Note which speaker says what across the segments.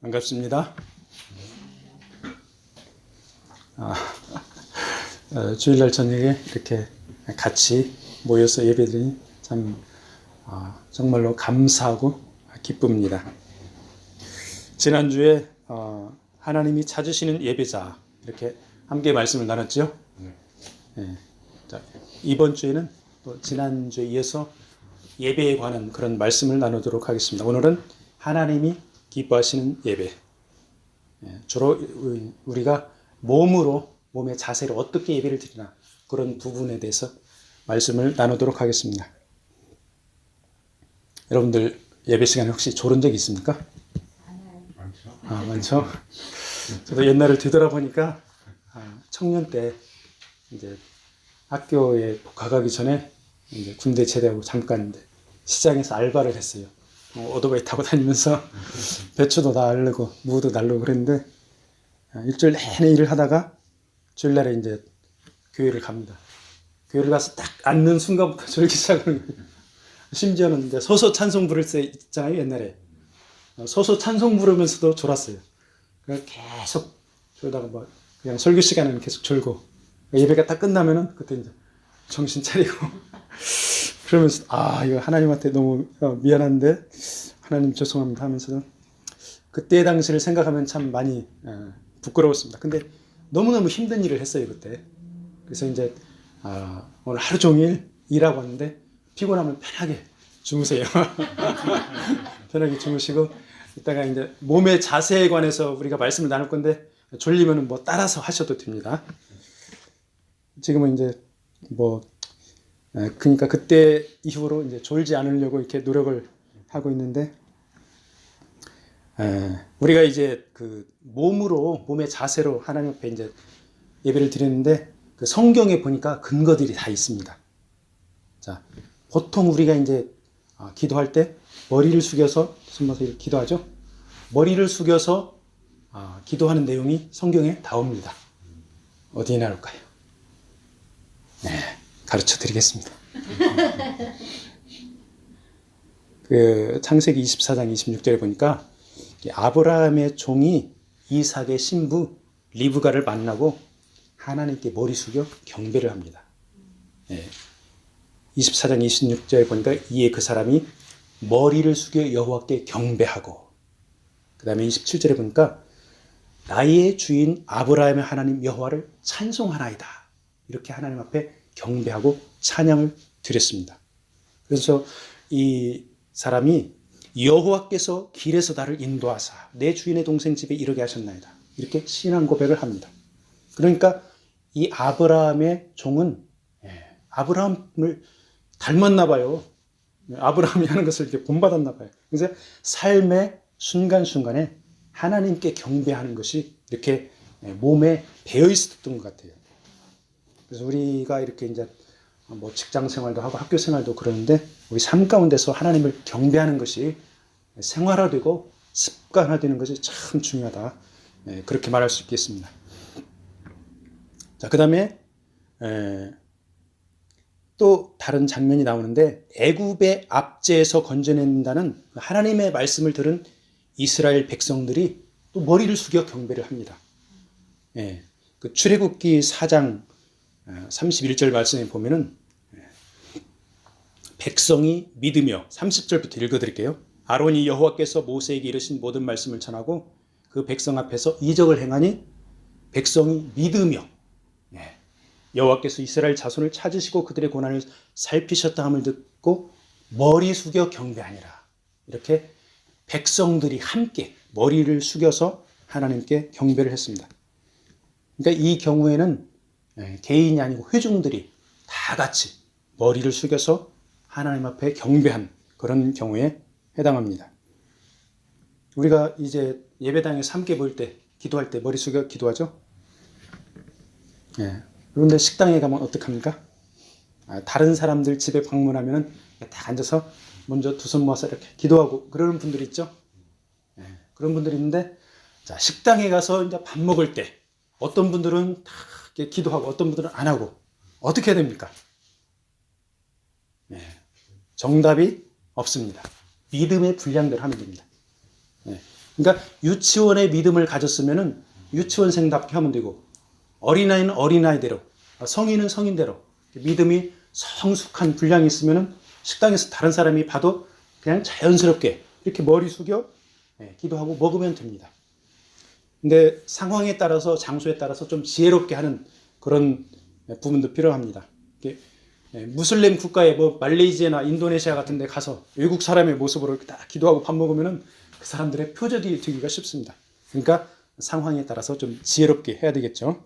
Speaker 1: 반갑습니다. 주일날 저녁에 이렇게 같이 모여서 예배드리니 참 정말로 감사하고 기쁩니다. 지난주에 하나님이 찾으시는 예배자 이렇게 함께 말씀을 나눴죠. 자, 이번 주에는 또 지난주에 이어서 예배에 관한 그런 말씀을 나누도록 하겠습니다. 오늘은 하나님이 기뻐하시는 예배. 주로 우리가 몸의 자세로 어떻게 예배를 드리나 그런 부분에 대해서 말씀을 나누도록 하겠습니다. 여러분들 예배 시간에 혹시 졸은 적 있습니까? 많죠. 저도 옛날을 되돌아보니까 청년 때 이제 학교에 가기 전에 이제 군대 제대하고 잠깐 이제 시장에서 알바를 했어요. 오토바이 타고 다니면서 배추도 날르고 무도 날르고 그랬는데 일주일 내내 일을 하다가 주일날에 이제 교회를 갑니다. 교회를 가서 딱 앉는 순간부터 졸기 시작하는 거예요. 심지어는 이제 소소 찬송 부를 때 있잖아요. 옛날에 소소 찬송 부르면서도 졸았어요. 계속 졸다가 뭐 그냥 설교 시간에는 계속 졸고 예배가 딱 끝나면은 그때 이제 정신 차리고 그러면서 이거 하나님한테 너무 미안한데 하나님 죄송합니다 하면서 그때 당시를 생각하면 참 많이 부끄러웠습니다. 근데 너무너무 힘든 일을 했어요 그때. 그래서 이제 오늘 하루 종일 일하고 왔는데 피곤하면 편하게 주무세요. 편하게 주무시고 이따가 이제 몸의 자세에 관해서 우리가 말씀을 나눌 건데 졸리면은 뭐 따라서 하셔도 됩니다. 지금은 이제 그러니까 그때 이후로 이제 졸지 않으려고 이렇게 노력을 하고 있는데, 우리가 이제 그 몸의 자세로 하나님 앞에 이제 예배를 드리는데 그 성경에 보니까 근거들이 다 있습니다. 자, 보통 우리가 이제 기도할 때 머리를 숙여서 손모서 이렇게 기도하죠. 머리를 숙여서 기도하는 내용이 성경에 나옵니다. 어디에 나올까요? 가르쳐 드리겠습니다. 그 창세기 24장 26절에 보니까 아브라함의 종이 이삭의 신부 리브가를 만나고 하나님께 머리 숙여 경배를 합니다. 24장 26절에 보니까 이에 그 사람이 머리를 숙여 여호와께 경배하고, 그 다음에 27절에 보니까 나의 주인 아브라함의 하나님 여호와를 찬송하나이다. 이렇게 하나님 앞에 경배하고 찬양을 드렸습니다. 그래서 이 사람이 여호와께서 길에서 나를 인도하사 내 주인의 동생 집에 이르게 하셨나이다. 이렇게 신앙 고백을 합니다. 그러니까 이 아브라함의 종은 아브라함을 닮았나 봐요. 아브라함이 하는 것을 이렇게 본받았나 봐요. 그래서 삶의 순간순간에 하나님께 경배하는 것이 이렇게 몸에 배어 있었던 것 같아요. 그래서 우리가 이렇게 이제 뭐 직장 생활도 하고 학교 생활도 그러는데 우리 삶 가운데서 하나님을 경배하는 것이 생활화되고 습관화되는 것이 참 중요하다. 그렇게 말할 수 있겠습니다. 자, 그 다음에 또 다른 장면이 나오는데 애굽의 압제에서 건져낸다는 하나님의 말씀을 들은 이스라엘 백성들이 또 머리를 숙여 경배를 합니다. 그 출애굽기 4장 31절 말씀에 보면은 백성이 믿으며 30절부터 읽어드릴게요. 아론이 여호와께서 모세에게 이르신 모든 말씀을 전하고 그 백성 앞에서 이적을 행하니 백성이 믿으며 여호와께서 이스라엘 자손을 찾으시고 그들의 고난을 살피셨다 함을 듣고 머리 숙여 경배하니라. 이렇게 백성들이 함께 머리를 숙여서 하나님께 경배를 했습니다. 그러니까 이 경우에는 개인이 아니고 회중들이 다 같이 머리를 숙여서 하나님 앞에 경배한 그런 경우에 해당합니다. 우리가 이제 예배당에서 함께 모일 때 기도할 때 머리 숙여 기도하죠? 그런데 식당에 가면 어떡합니까? 다른 사람들 집에 방문하면 딱 앉아서 먼저 두 손 모아서 이렇게 기도하고 그러는 분들이 있죠? 그런 분들이 있는데, 자, 식당에 가서 이제 밥 먹을 때 어떤 분들은 다 기도하고 어떤 분들은 안 하고 어떻게 해야 됩니까? 정답이 없습니다. 믿음의 분량대로 하면 됩니다. 그러니까 유치원의 믿음을 가졌으면은 유치원생답게 하면 되고, 어린아이는 어린아이대로, 성인은 성인대로 믿음이 성숙한 분량이 있으면은 식당에서 다른 사람이 봐도 그냥 자연스럽게 이렇게 머리 숙여 기도하고 먹으면 됩니다. 근데 상황에 따라서, 장소에 따라서 좀 지혜롭게 하는 그런 부분도 필요합니다. 무슬림 국가에 뭐 말레이시아나 인도네시아 같은 데 가서 외국 사람의 모습으로 이렇게 딱 기도하고 밥 먹으면은 그 사람들의 표적이 되기가 쉽습니다. 그러니까 상황에 따라서 좀 지혜롭게 해야 되겠죠.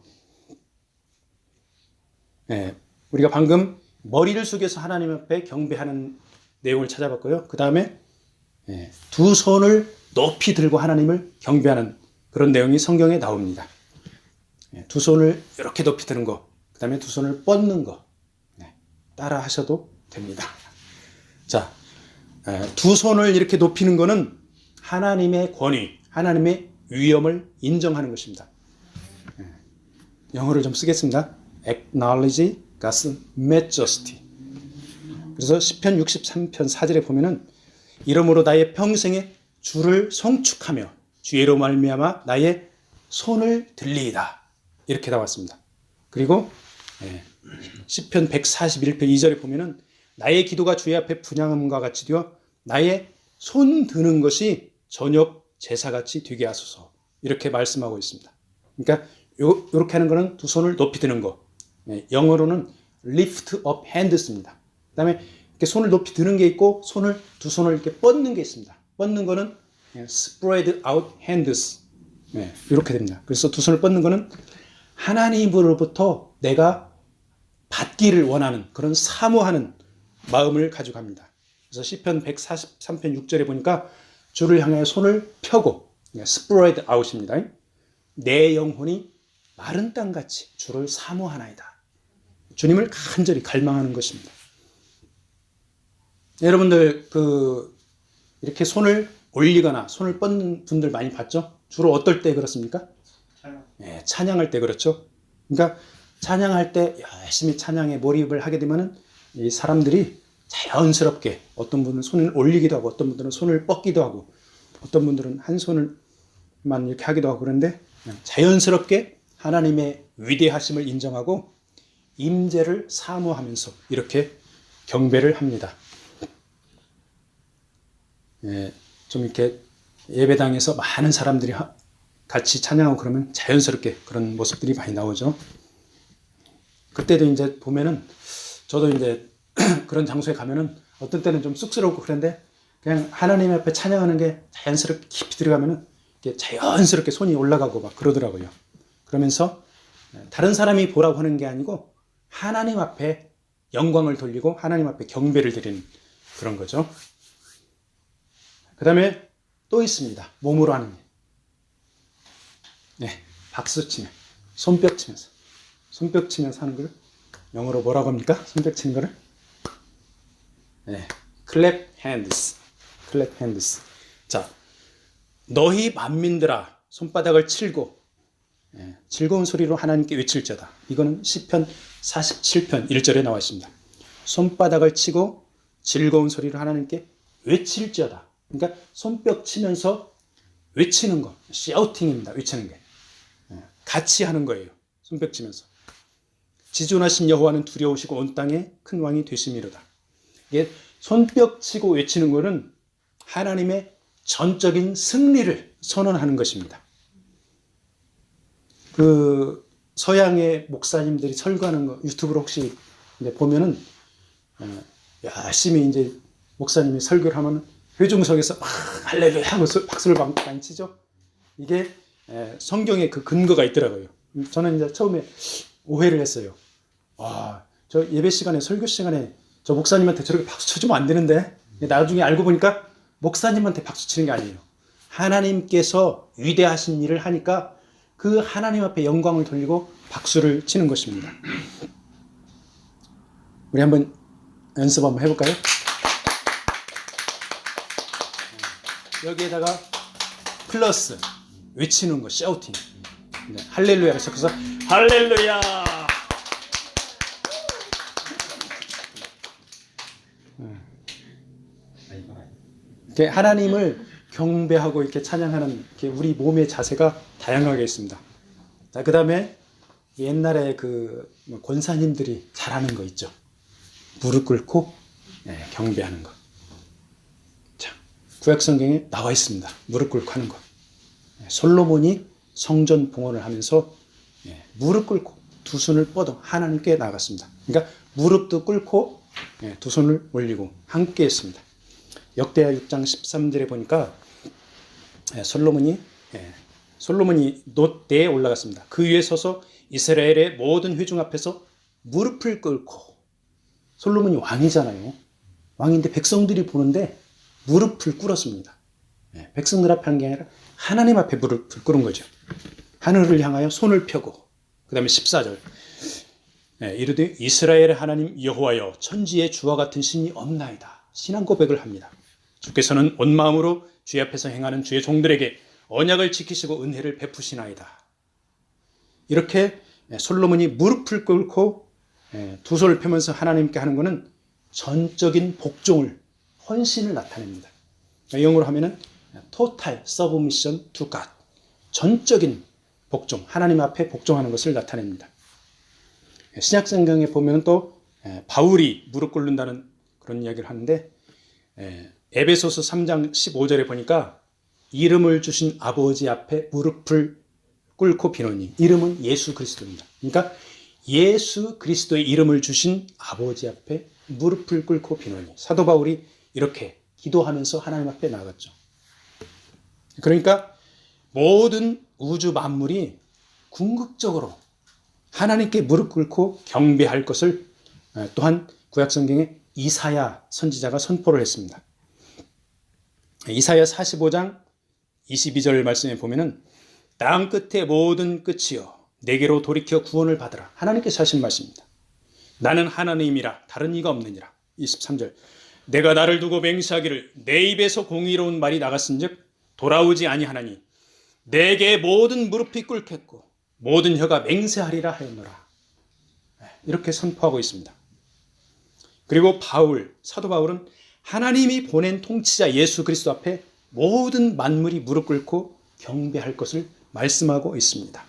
Speaker 1: 우리가 방금 머리를 숙여서 하나님 앞에 경배하는 내용을 찾아봤고요. 그 다음에 두 손을 높이 들고 하나님을 경배하는 그런 내용이 성경에 나옵니다. 두 손을 이렇게 높이 드는 거, 그 다음에 두 손을 뻗는 거 따라 하셔도 됩니다. 자, 두 손을 이렇게 높이는 거는 하나님의 권위, 하나님의 위엄을 인정하는 것입니다. 영어를 좀 쓰겠습니다. Acknowledge God's majesty. 그래서 시편 63편 4절에 보면은 이러므로 나의 평생에 주를 송축하며 주의로 말미암아 나의 손을 들리이다. 이렇게 나왔습니다. 그리고 시편 141편 2절에 보면은 나의 기도가 주의 앞에 분향함과 같이 되어 나의 손 드는 것이 저녁 제사같이 되게 하소서. 이렇게 말씀하고 있습니다. 그러니까 이렇게 하는 거는 두 손을 높이 드는 거. 영어로는 lift up hands입니다. 그 다음에 이렇게 손을 높이 드는 게 있고 두 손을 이렇게 뻗는 게 있습니다. 뻗는 거는 spread out hands. 이렇게 됩니다. 그래서 두 손을 뻗는 거는 하나님으로부터 내가 받기를 원하는 그런 사모하는 마음을 가져갑니다. 그래서 시편 143편 6절에 보니까 주를 향하여 손을 펴고 spread out입니다. 내 영혼이 마른 땅같이 주를 사모하나이다. 주님을 간절히 갈망하는 것입니다. 여러분들 이렇게 손을 올리거나 손을 뻗는 분들 많이 봤죠? 주로 어떨 때 그렇습니까? 찬양할 때 그렇죠. 그러니까 찬양할 때 열심히 찬양에 몰입을 하게 되면은 이 사람들이 자연스럽게 어떤 분은 손을 올리기도 하고 어떤 분들은 손을 뻗기도 하고 어떤 분들은 한 손을만 이렇게 하기도 하고 그런데 자연스럽게 하나님의 위대하심을 인정하고 임재를 사모하면서 이렇게 경배를 합니다. 좀 이렇게 예배당에서 많은 사람들이 같이 찬양하고 그러면 자연스럽게 그런 모습들이 많이 나오죠. 그때도 이제 보면은 저도 이제 그런 장소에 가면은 어떤 때는 좀 쑥스럽고 그런데 그냥 하나님 앞에 찬양하는 게 자연스럽게 깊이 들어가면은 이렇게 자연스럽게 손이 올라가고 막 그러더라고요. 그러면서 다른 사람이 보라고 하는 게 아니고 하나님 앞에 영광을 돌리고 하나님 앞에 경배를 드리는 그런 거죠. 그 다음에 또 있습니다. 몸으로 하는 일. 박수 치면, 손뼉 치면서 하는 걸 영어로 뭐라고 합니까? 손뼉 치는 거를? clap hands. 자, 너희 만민들아 손바닥을 칠고 즐거운 소리로 하나님께 외칠지어다. 이거는 시편 47편 1절에 나와 있습니다. 손바닥을 치고 즐거운 소리로 하나님께 외칠지어다. 그러니까 손뼉 치면서 외치는 거, 샤우팅입니다. 외치는 게. 같이 하는 거예요. 손뼉 치면서. 지존하신 여호와는 두려우시고 온 땅에 큰 왕이 되심이로다. 이게 손뼉 치고 외치는 거는 하나님의 전적인 승리를 선언하는 것입니다. 서양의 목사님들이 설교하는 거 유튜브로 혹시 보면은 열심히 이제 목사님이 설교를 하면 회중석에서 막 할렐루야 하고 박수를 많이 치죠. 이게 성경에 그 근거가 있더라고요. 저는 이제 처음에 오해를 했어요. 저 예배 시간에 설교 시간에 저 목사님한테 저렇게 박수 쳐주면 안 되는데 나중에 알고 보니까 목사님한테 박수 치는 게 아니에요. 하나님께서 위대하신 일을 하니까 그 하나님 앞에 영광을 돌리고 박수를 치는 것입니다. 우리 한번 연습 한번 해볼까요? 여기에다가 플러스 외치는 거, 샤우팅. 할렐루야를 섞어서 할렐루야. 하나님을 경배하고 이렇게 찬양하는 이렇게 우리 몸의 자세가 다양하게 있습니다. 자, 그 다음에 옛날에 그 권사님들이 잘하는 거 있죠. 무릎 꿇고 경배하는 거. 자, 구약 성경에 나와 있습니다. 무릎 꿇고 하는 거. 솔로몬이 성전 봉헌을 하면서 무릎 꿇고 두 손을 뻗어 하나님께 나갔습니다. 그러니까 무릎도 꿇고 두 손을 올리고 함께 했습니다. 역대하 6장 13절에 보니까 솔로몬이 놋대에 올라갔습니다. 그 위에 서서 이스라엘의 모든 회중 앞에서 무릎을 꿇고, 솔로몬이 왕이잖아요. 왕인데 백성들이 보는데 무릎을 꿇었습니다. 백성들 앞에 하는 게 아니라 하나님 앞에 무릎을 꿇은 거죠. 하늘을 향하여 손을 펴고, 그 다음에 14절 이르되 이스라엘의 하나님 여호와여, 천지에 주와 같은 신이 없나이다. 신앙 고백을 합니다. 주께서는 온 마음으로 주의 앞에서 행하는 주의 종들에게 언약을 지키시고 은혜를 베푸시나이다. 이렇게 솔로몬이 무릎을 꿇고 두 손을 펴면서 하나님께 하는 것은 전적인 복종을, 헌신을 나타냅니다. 영어로 하면은 total submission to God, 전적인 복종, 하나님 앞에 복종하는 것을 나타냅니다. 신약 성경에 보면 또 바울이 무릎 꿇는다는 그런 이야기를 하는데, 에베소서 3장 15절에 보니까 이름을 주신 아버지 앞에 무릎을 꿇고 비노니, 이름은 예수 그리스도입니다. 그러니까 예수 그리스도의 이름을 주신 아버지 앞에 무릎을 꿇고 비노니, 사도 바울이 이렇게 기도하면서 하나님 앞에 나갔죠. 그러니까 모든 우주 만물이 궁극적으로 하나님께 무릎 꿇고 경배할 것을 또한 구약 성경에 이사야 선지자가 선포를 했습니다. 이사야 45장 22절 말씀에 보면은 땅 끝에 모든 끝이여 내게로 돌이켜 구원을 받으라. 하나님께서 하신 말씀입니다. 나는 하나님이라 다른 이가 없느니라. 23절 내가 나를 두고 맹세하기를 내 입에서 공의로운 말이 나갔은즉 돌아오지 아니하나니 내게 모든 무릎이 꿇겠고 모든 혀가 맹세하리라 하였노라. 이렇게 선포하고 있습니다. 그리고 사도 바울은 하나님이 보낸 통치자 예수 그리스도 앞에 모든 만물이 무릎 꿇고 경배할 것을 말씀하고 있습니다.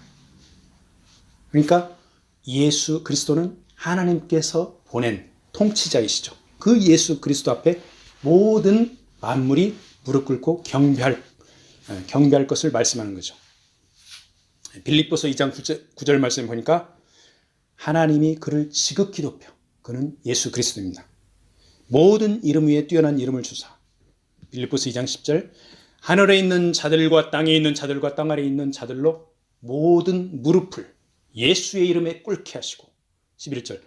Speaker 1: 그러니까 예수 그리스도는 하나님께서 보낸 통치자이시죠. 그 예수 그리스도 앞에 모든 만물이 무릎 꿇고 경배할 것을 말씀하는 거죠. 빌립보서 2장 9절 말씀 보니까 하나님이 그를 지극히 높여, 그는 예수 그리스도입니다. 모든 이름 위에 뛰어난 이름을 주사. 빌립보서 2장 10절 하늘에 있는 자들과 땅에 있는 자들과 땅 아래에 있는 자들로 모든 무릎을 예수의 이름에 꿇게 하시고, 11절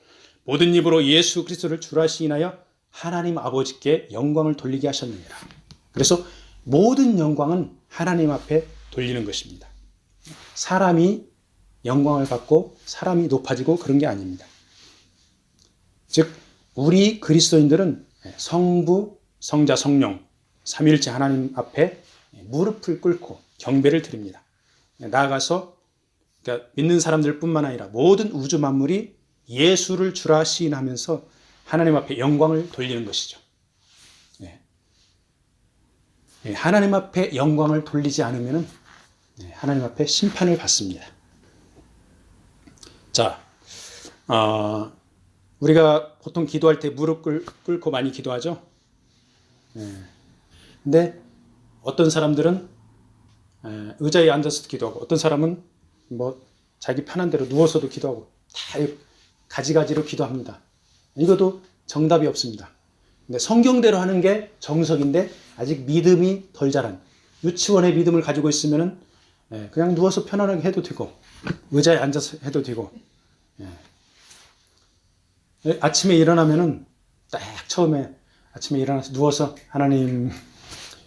Speaker 1: 모든 입으로 예수 그리스도를 주라 시인하여 하나님 아버지께 영광을 돌리게 하셨느니라. 그래서 모든 영광은 하나님 앞에 돌리는 것입니다. 사람이 영광을 받고 사람이 높아지고 그런 게 아닙니다. 즉 우리 그리스도인들은 성부, 성자, 성령 삼위일체 하나님 앞에 무릎을 꿇고 경배를 드립니다. 나아가서 그러니까 믿는 사람들뿐만 아니라 모든 우주 만물이 예수를 주라 시인하면서 하나님 앞에 영광을 돌리는 것이죠. 하나님 앞에 영광을 돌리지 않으면 하나님 앞에 심판을 받습니다. 자, 우리가 보통 기도할 때 무릎 꿇고 많이 기도하죠. 근데 어떤 사람들은 의자에 앉아서 기도하고, 어떤 사람은 뭐 자기 편한 대로 누워서도 기도하고, 다 가지가지로 기도합니다. 이것도 정답이 없습니다. 근데 성경대로 하는 게 정석인데 아직 믿음이 덜 자란 유치원의 믿음을 가지고 있으면은 그냥 누워서 편안하게 해도 되고, 의자에 앉아서 해도 되고, 아침에 일어나면은 딱 처음에 아침에 일어나서 누워서 하나님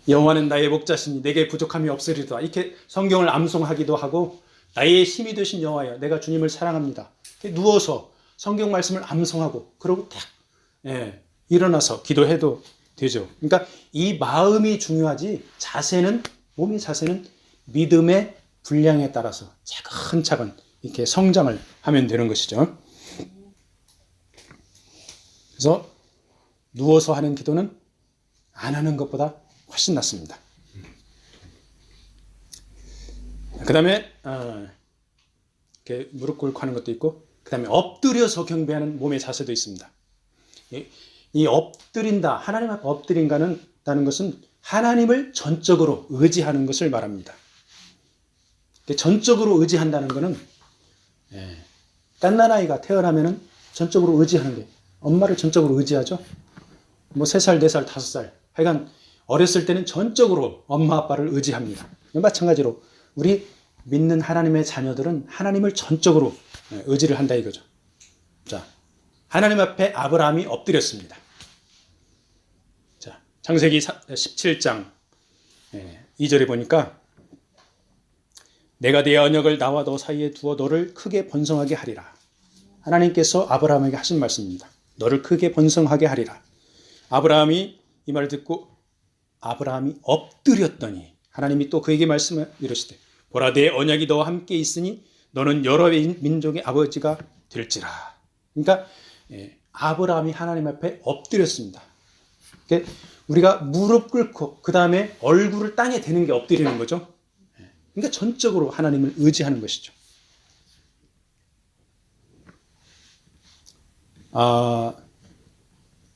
Speaker 1: 여호와는 나의 목자시니 내게 부족함이 없으리로다, 이렇게 성경을 암송하기도 하고, 나의 힘이 되신 여호와여 내가 주님을 사랑합니다, 누워서 성경 말씀을 암송하고 그러고 딱 일어나서 기도해도 되죠. 그러니까 이 마음이 중요하지, 몸의 자세는 믿음의 분량에 따라서 차근차근 이렇게 성장을 하면 되는 것이죠. 그래서 누워서 하는 기도는 안 하는 것보다 훨씬 낫습니다. 그 다음에 이렇게 무릎 꿇고 하는 것도 있고, 그 다음에 엎드려서 경배하는 몸의 자세도 있습니다. 이 엎드린다, 하나님 앞에 엎드린다는 것은 하나님을 전적으로 의지하는 것을 말합니다. 전적으로 의지한다는 것은 갓난아이가 태어나면은 전적으로 의지하는 게, 엄마를 전적으로 의지하죠. 뭐 3살, 4살, 5살, 하여간 어렸을 때는 전적으로 엄마 아빠를 의지합니다. 마찬가지로 우리 믿는 하나님의 자녀들은 하나님을 전적으로 의지를 한다 이거죠. 자, 하나님 앞에 아브라함이 엎드렸습니다. 자, 창세기 17장 2절에 보니까 내가 내 언약을 나와 너 사이에 두어 너를 크게 번성하게 하리라. 하나님께서 아브라함에게 하신 말씀입니다. 너를 크게 번성하게 하리라. 아브라함이 이 말을 듣고 아브라함이 엎드렸더니 하나님이 또 그에게 말씀을 이르시되 보라 내 언약이 너와 함께 있으니 너는 여러 민족의 아버지가 될지라. 그러니까 아브라함이 하나님 앞에 엎드렸습니다. 그러니까 우리가 무릎 꿇고 그 다음에 얼굴을 땅에 대는 게 엎드리는 거죠. 그러니까 전적으로 하나님을 의지하는 것이죠.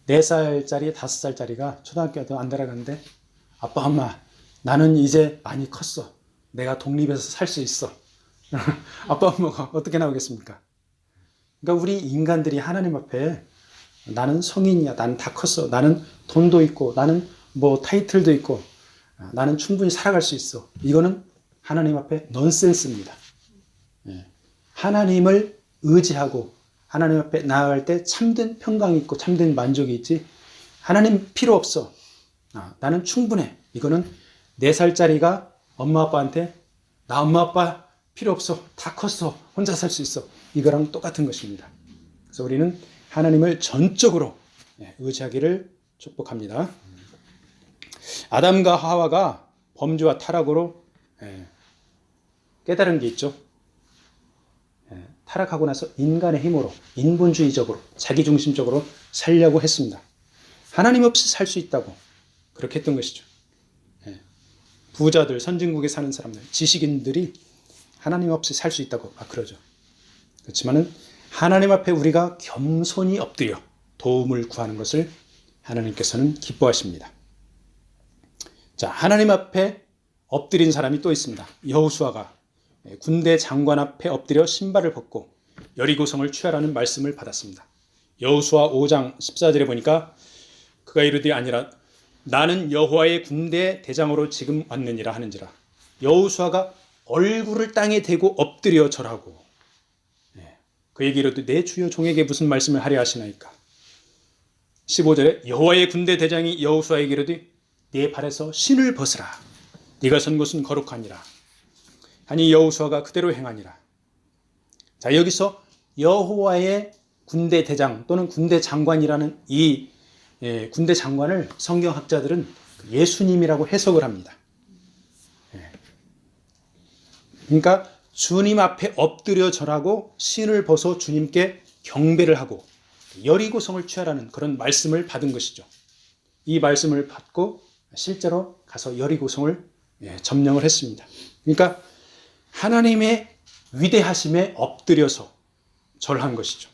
Speaker 1: 4살짜리, 5살짜리가 초등학교도 안 들어가는데 아빠, 엄마, 나는 이제 많이 컸어. 내가 독립해서 살 수 있어. 아빠, 엄마가 어떻게 나오겠습니까? 그러니까 우리 인간들이 하나님 앞에 나는 성인이야. 나는 다 컸어. 나는 돈도 있고, 나는 뭐 타이틀도 있고, 나는 충분히 살아갈 수 있어. 이거는 하나님 앞에 넌센스입니다. 하나님을 의지하고 하나님 앞에 나아갈 때 참된 평강이 있고 참된 만족이 있지. 하나님 필요 없어. 나는 충분해. 이거는 4살짜리가 엄마 아빠한테 나 엄마 아빠 필요 없어. 다 컸어. 혼자 살 수 있어. 이거랑 똑같은 것입니다. 그래서 우리는 하나님을 전적으로 의지하기를 축복합니다. 아담과 하와가 범죄와 타락으로 깨달은 게 있죠. 타락하고 나서 인간의 힘으로, 인본주의적으로, 자기중심적으로 살려고 했습니다. 하나님 없이 살 수 있다고 그렇게 했던 것이죠. 부자들, 선진국에 사는 사람들, 지식인들이 하나님 없이 살 수 있다고 막 그러죠. 그렇지만은 하나님 앞에 우리가 겸손히 엎드려 도움을 구하는 것을 하나님께서는 기뻐하십니다. 자, 하나님 앞에 엎드린 사람이 또 있습니다. 여호수아가 군대 장관 앞에 엎드려 신발을 벗고 여리고성을 취하라는 말씀을 받았습니다. 여호수아 5장 14절에 보니까 그가 이르되 아니라 나는 여호와의 군대 대장으로 지금 왔느니라 하는지라. 여호수아가 얼굴을 땅에 대고 엎드려 절하고 그에게 이르되 내 주여 종에게 무슨 말씀을 하려 하시나이까. 15절에 여호와의 군대 대장이 여호수아에게 이르되 네 발에서 신을 벗으라. 네가 선 곳은 거룩하니라. 아니 여호수아가 그대로 행하니라. 자, 여기서 여호와의 군대 대장 또는 군대 장관이라는 이 군대 장관을 성경학자들은 예수님이라고 해석을 합니다. 그러니까 주님 앞에 엎드려 절하고 신을 벗어 주님께 경배를 하고 여리고성을 취하라는 그런 말씀을 받은 것이죠. 이 말씀을 받고 실제로 가서 여리고성을 점령을 했습니다. 그러니까 하나님의 위대하심에 엎드려서 절한 것이죠.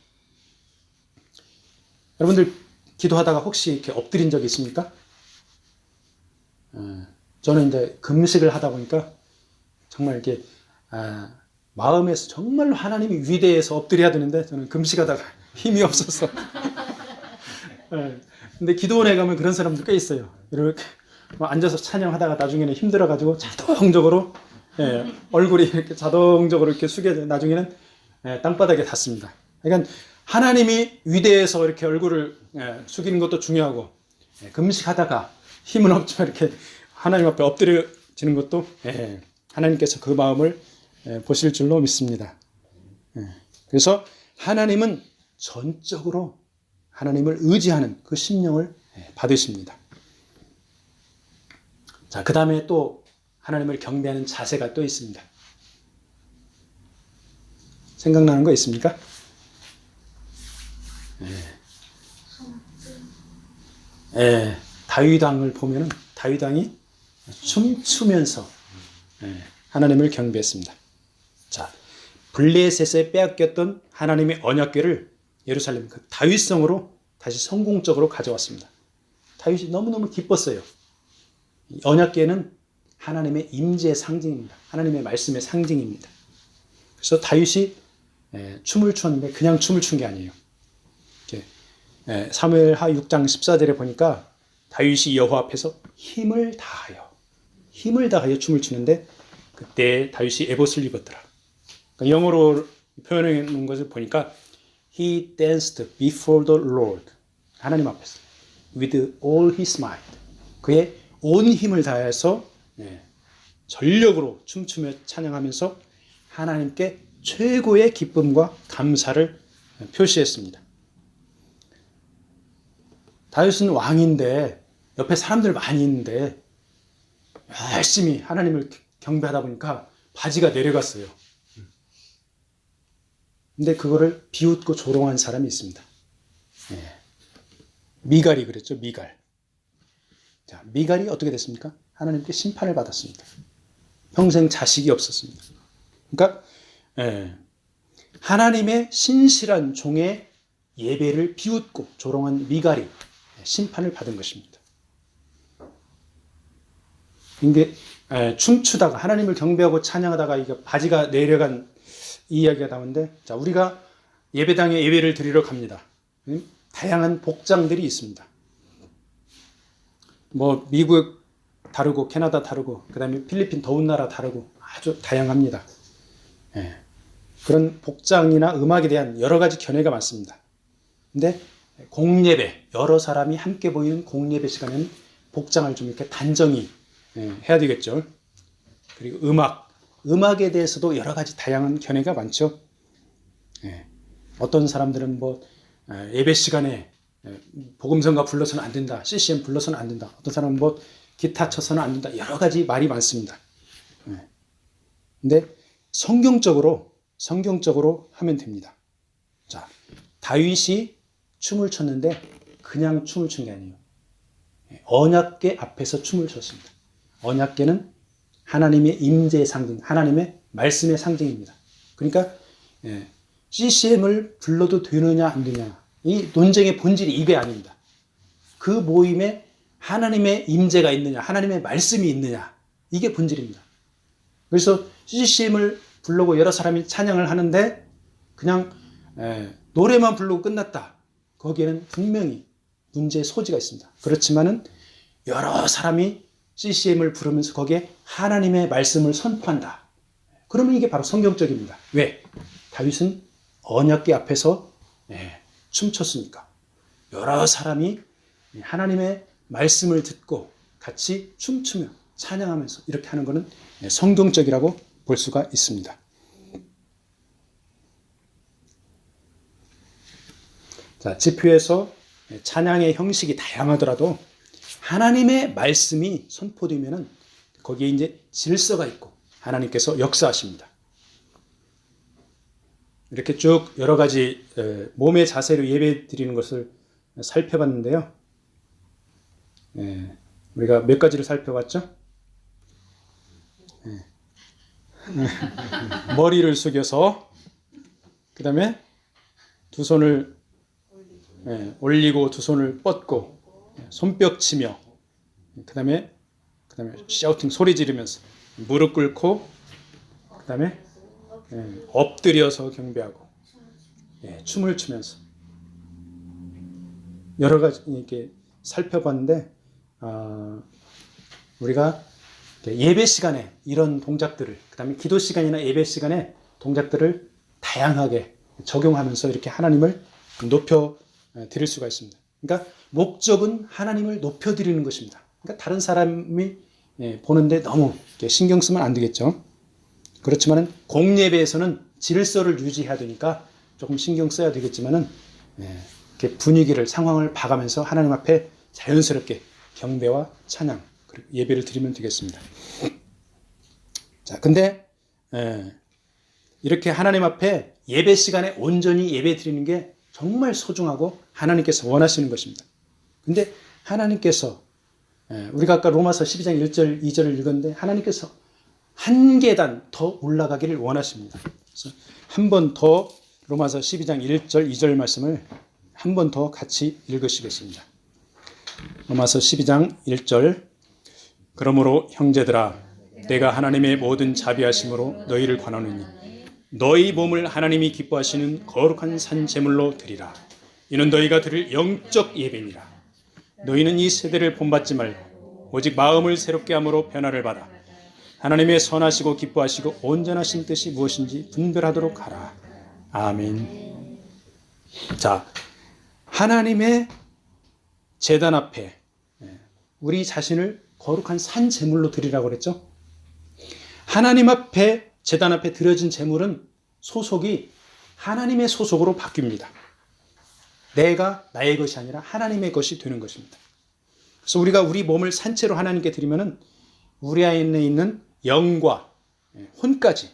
Speaker 1: 여러분들 기도하다가 혹시 이렇게 엎드린 적이 있습니까? 저는 이제 금식을 하다 보니까 정말 이렇게 마음에서 정말로 하나님이 위대해서 엎드려야 되는데 저는 금식하다가 힘이 없어서 근데 기도원에 가면 그런 사람들 꽤 있어요. 이렇게 앉아서 찬양하다가 나중에는 힘들어가지고 자동적으로 얼굴이 이렇게 자동적으로 이렇게 숙여져 나중에는 땅바닥에 닿습니다. 그러니까 하나님이 위대해서 이렇게 얼굴을 숙이는 것도 중요하고 금식하다가 힘은 없지만 이렇게 하나님 앞에 엎드려지는 것도 하나님께서 그 마음을 보실 줄로 믿습니다. 그래서 하나님은 전적으로 하나님을 의지하는 그 심령을 받으십니다. 자, 그 다음에 또 하나님을 경배하는 자세가 또 있습니다. 생각나는 거 있습니까? 다윗 왕을 보면은 다윗 왕이 춤추면서 하나님을 경배했습니다. 자, 블레셋에 빼앗겼던 하나님의 언약궤를 예루살렘 그 다윗성으로 다시 성공적으로 가져왔습니다. 다윗이 너무너무 기뻤어요. 이 언약궤는 하나님의 임재의 상징입니다. 하나님의 말씀의 상징입니다. 그래서 다윗이 춤을 추었는데 그냥 춤을 춘 게 아니에요. 사무엘하 6장 14절에 보니까 다윗이 여호와 앞에서 힘을 다하여 춤을 추는데 그때 다윗이 에봇을 입었더라. 그러니까 영어로 표현해 놓은 것을 보니까 He danced before the Lord. 하나님 앞에서 with all his might. 그의 온 힘을 다해서 전력으로 춤추며 찬양하면서 하나님께 최고의 기쁨과 감사를 표시했습니다. 다윗은 왕인데 옆에 사람들 많이 있는데 열심히 하나님을 경배하다 보니까 바지가 내려갔어요. 근데 그거를 비웃고 조롱한 사람이 있습니다. 미갈이 그랬죠. 미갈. 자, 미갈이 어떻게 됐습니까? 하나님께 심판을 받았습니다. 평생 자식이 없었습니다. 그러니까 하나님의 신실한 종의 예배를 비웃고 조롱한 미갈이 심판을 받은 것입니다. 이게 춤추다가 하나님을 경배하고 찬양하다가 이게 바지가 내려간 이 이야기가 나오는데, 자, 우리가 예배당에 예배를 드리러 갑니다. 다양한 복장들이 있습니다. 뭐 미국 다르고 캐나다 다르고 그다음에 필리핀 더운 나라 다르고 아주 다양합니다. 그런 복장이나 음악에 대한 여러 가지 견해가 많습니다. 근데 공예배, 여러 사람이 함께 보이는 공예배 시간에는 복장을 좀 이렇게 단정히 해야 되겠죠. 그리고 음악에 대해서도 여러 가지 다양한 견해가 많죠. 어떤 사람들은 뭐 예배 시간에 복음성가 불러서는 안 된다, CCM 불러서는 안 된다. 어떤 사람은 뭐 기타 쳐서는 안 된다. 여러 가지 말이 많습니다. 근데 성경적으로 하면 됩니다. 자, 다윗이 춤을 췄는데 그냥 춤을 춘 게 아니에요. 언약궤 앞에서 춤을 췄습니다. 언약궤는 하나님의 임재의 상징, 하나님의 말씀의 상징입니다. 그러니까 CCM을 불러도 되느냐 안 되느냐, 이 논쟁의 본질이 이게 아닙니다. 그 모임에 하나님의 임재가 있느냐, 하나님의 말씀이 있느냐, 이게 본질입니다. 그래서 CCM을 부르고 여러 사람이 찬양을 하는데 그냥 노래만 부르고 끝났다. 거기에는 분명히 문제의 소지가 있습니다. 그렇지만은 여러 사람이 CCM을 부르면서 거기에 하나님의 말씀을 선포한다. 그러면 이게 바로 성경적입니다. 왜? 다윗은 언약궤 앞에서 춤췄으니까. 여러 사람이 하나님의 말씀을 듣고 같이 춤추며 찬양하면서 이렇게 하는 것은 성경적이라고 볼 수가 있습니다. 자, 집회에서 찬양의 형식이 다양하더라도 하나님의 말씀이 선포되면은 거기에 이제 질서가 있고 하나님께서 역사하십니다. 이렇게 쭉 여러 가지 몸의 자세로 예배 드리는 것을 살펴봤는데요. 우리가 몇 가지를 살펴봤죠? 머리를 숙여서, 그 다음에 두 손을 올리고 두 손을 뻗고 손뼉 치며, 그 다음에 샤우팅 소리 지르면서 무릎 꿇고, 그 다음에 엎드려서 경배하고 춤을 추면서 여러 가지 이렇게 살펴봤는데, 우리가 예배 시간에 이런 동작들을, 그 다음에 기도 시간이나 예배 시간에 동작들을 다양하게 적용하면서 이렇게 하나님을 높여 드릴 수가 있습니다. 그러니까 목적은 하나님을 높여 드리는 것입니다. 그러니까 다른 사람이 보는데 너무 신경 쓰면 안 되겠죠. 그렇지만은 공예배에서는 질서를 유지해야 되니까 조금 신경 써야 되겠지만은 이렇게 분위기를, 상황을 봐가면서 하나님 앞에 자연스럽게 경배와 찬양, 그리고 예배를 드리면 되겠습니다. 자, 근데 이렇게 하나님 앞에 예배 시간에 온전히 예배 드리는 게 정말 소중하고 하나님께서 원하시는 것입니다. 근데 하나님께서 우리가 아까 로마서 12장 1절 2절을 읽었는데, 하나님께서 한 계단 더 올라가기를 원하십니다. 그래서 한 번 더 로마서 12장 1절 2절 말씀을 한 번 더 같이 읽으시겠습니다. 로마서 12장 1절 그러므로 형제들아 내가 하나님의 모든 자비하심으로 너희를 권하노니 너희 몸을 하나님이 기뻐하시는 거룩한 산 제물로 드리라. 이는 너희가 드릴 영적 예배니라. 너희는 이 세대를 본받지 말고 오직 마음을 새롭게 함으로 변화를 받아 하나님의 선하시고 기뻐하시고 온전하신 뜻이 무엇인지 분별하도록 하라. 아멘. 자, 하나님의 제단 앞에 우리 자신을 거룩한 산 제물로 드리라고 그랬죠. 하나님 앞에 제단 앞에 드려진 제물은 소속이 하나님의 소속으로 바뀝니다. 내가 나의 것이 아니라 하나님의 것이 되는 것입니다. 그래서 우리가 우리 몸을 산채로 하나님께 드리면은 우리 안에 있는 영과 혼까지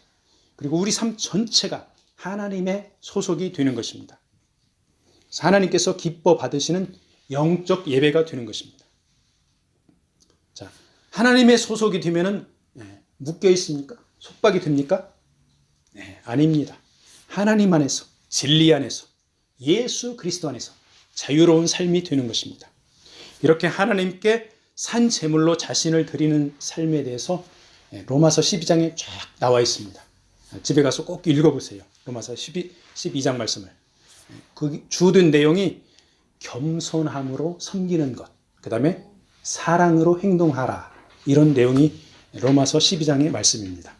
Speaker 1: 그리고 우리 삶 전체가 하나님의 소속이 되는 것입니다. 그래서 하나님께서 기뻐 받으시는 영적 예배가 되는 것입니다. 자, 하나님의 소속이 되면은 묶여 있습니까? 속박이 됩니까? 네, 아닙니다. 하나님 안에서, 진리 안에서, 예수 그리스도 안에서 자유로운 삶이 되는 것입니다. 이렇게 하나님께 산 제물로 자신을 드리는 삶에 대해서 로마서 12장에 쫙 나와 있습니다. 집에 가서 꼭 읽어보세요. 로마서 12장 말씀을. 그 주된 내용이 겸손함으로 섬기는 것, 그 다음에 사랑으로 행동하라, 이런 내용이 로마서 12장의 말씀입니다.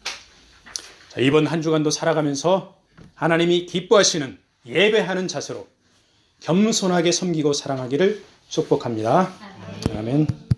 Speaker 1: 자, 이번 한 주간도 살아가면서 하나님이 기뻐하시는 예배하는 자세로 겸손하게 섬기고 사랑하기를 축복합니다. 아멘.